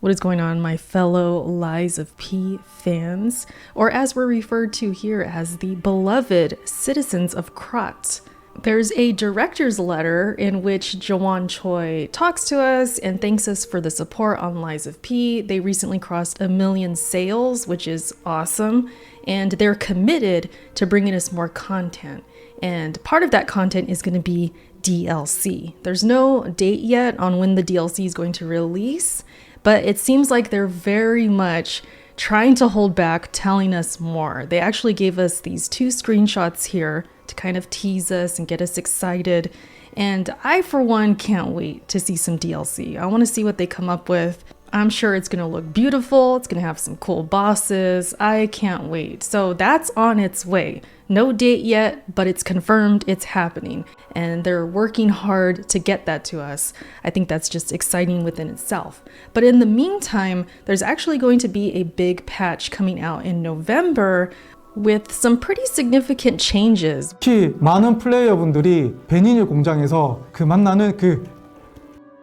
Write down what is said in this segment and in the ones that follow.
What is going on, my fellow Lies of P fans, or as we're referred to here as the beloved citizens of Krat? There's a director's letter in which Jaewon Choi talks to us and thanks us for the support on Lies of P. They recently crossed 1 million sales, which is awesome, and they're committed to bringing us more content. And part of that content is going to be DLC. There's no date yet on when the DLC is going to release, but it seems like they're very much trying to hold back, telling us more. They actually gave us these 2 screenshots here to kind of tease us and get us excited. And I, for one, can't wait to see some DLC. I want to see what they come up with. I'm sure it's going to look beautiful. It's going to have some cool bosses. I can't wait. So that's on its way. No date yet, but it's confirmed it's happening. And they're working hard to get that to us. I think that's just exciting within itself. But in the meantime, there's actually going to be a big patch coming out in November with some pretty significant changes. 특히 많은 플레이어분들이 베니뉴 공장에서 만나는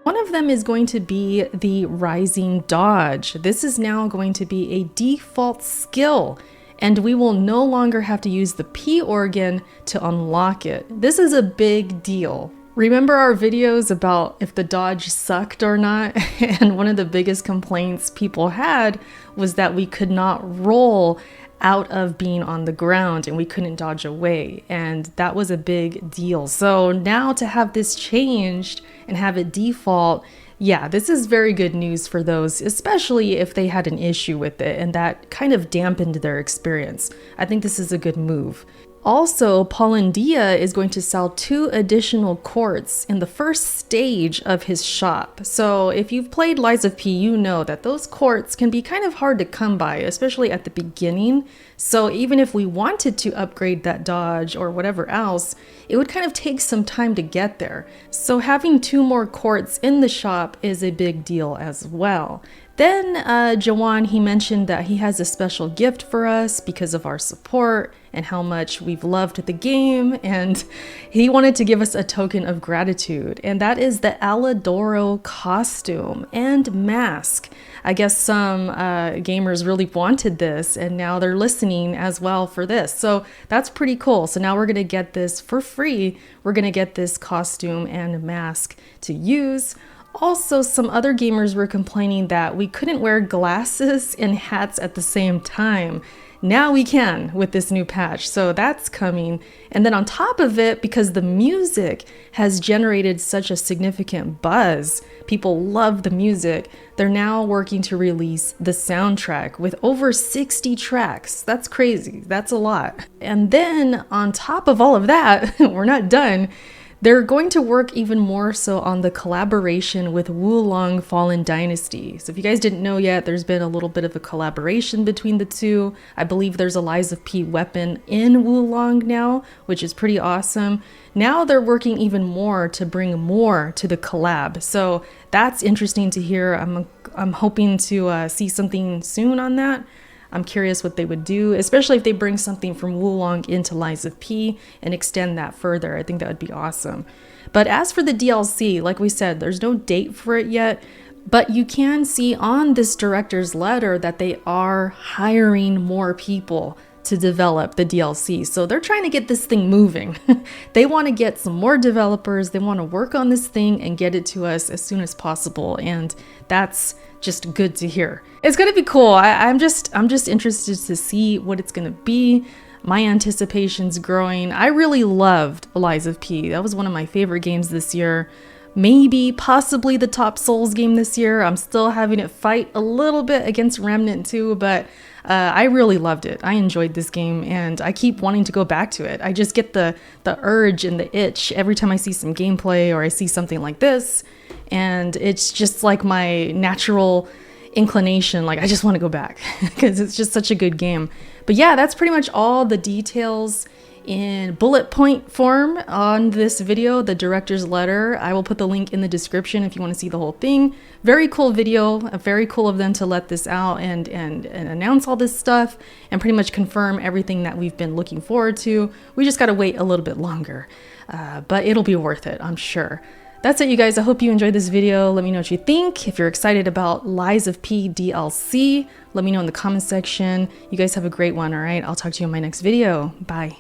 One of them is going to be the Rising Dodge. This is now going to be a default skill, and we will no longer have to use the P organ to unlock it. This is a big deal. Remember our videos about if the dodge sucked or not? And one of the biggest complaints people had was that we could not roll out of being on the ground and we couldn't dodge away, and that was a big deal. So now to have this changed and have it default, yeah, this is very good news for those, especially if they had an issue with it and that kind of dampened their experience. I think this is a good move. Also, Polandia is going to sell 2 additional quartz in the first stage of his shop. So if you've played Lies of P, you know that those quartz can be kind of hard to come by, especially at the beginning. So even if we wanted to upgrade that dodge or whatever else, it would kind of take some time to get there. So having 2 more quartz in the shop is a big deal as well. Then Jaewon, he mentioned that he has a special gift for us because of our support and how much we've loved the game, and he wanted to give us a token of gratitude, and that is the Aladoro costume and mask. I guess some gamers really wanted this, and now they're listening as well for this. So that's pretty cool. So now we're going to get this for free. We're going to get this costume and mask to use. Also, some other gamers were complaining that we couldn't wear glasses and hats at the same time. Now we can with this new patch, so that's coming. And then on top of it, because the music has generated such a significant buzz, people love the music, they're now working to release the soundtrack with over 60 tracks. That's crazy, that's a lot. And then on top of all of that, we're not done. They're going to work even more so on the collaboration with Wulong Fallen Dynasty. So if you guys didn't know yet, there's been a little bit of a collaboration between the two. I believe there's a Lies of P weapon in Wulong now, which is pretty awesome. Now they're working even more to bring more to the collab. So that's interesting to hear. I'm hoping to see something soon on that. I'm curious what they would do, especially if they bring something from Wulong into Lies of P and extend that further. I think that would be awesome. But as for the DLC, like we said, there's no date for it yet, but you can see on this director's letter that they are hiring more people to develop the DLC. So they're trying to get this thing moving. They want to get some more developers. They want to work on this thing and get it to us as soon as possible. And that's just good to hear. It's going to be cool. I'm just interested to see what it's going to be. My anticipation's growing. I really loved Lies of P. That was one of my favorite games this year. Maybe, possibly the top Souls game this year. I'm still having it fight a little bit against Remnant 2, but I really loved it. I enjoyed this game, and I keep wanting to go back to it. I just get the urge and the itch every time I see some gameplay or I see something like this, and it's just like my natural inclination, like I just want to go back because it's just such a good game. But yeah, that's pretty much all the details in bullet point form on this video, the director's letter. I will put the link in the description if you want to see the whole thing. Very cool video, very cool of them to let this out and announce all this stuff and pretty much confirm everything that we've been looking forward to. We just got to wait a little bit longer, but it'll be worth it, I'm sure. That's it, you guys. I hope you enjoyed this video. Let me know what you think. If you're excited about Lies of P DLC, let me know in the comment section. You guys have a great one, all right? I'll talk to you in my next video. Bye.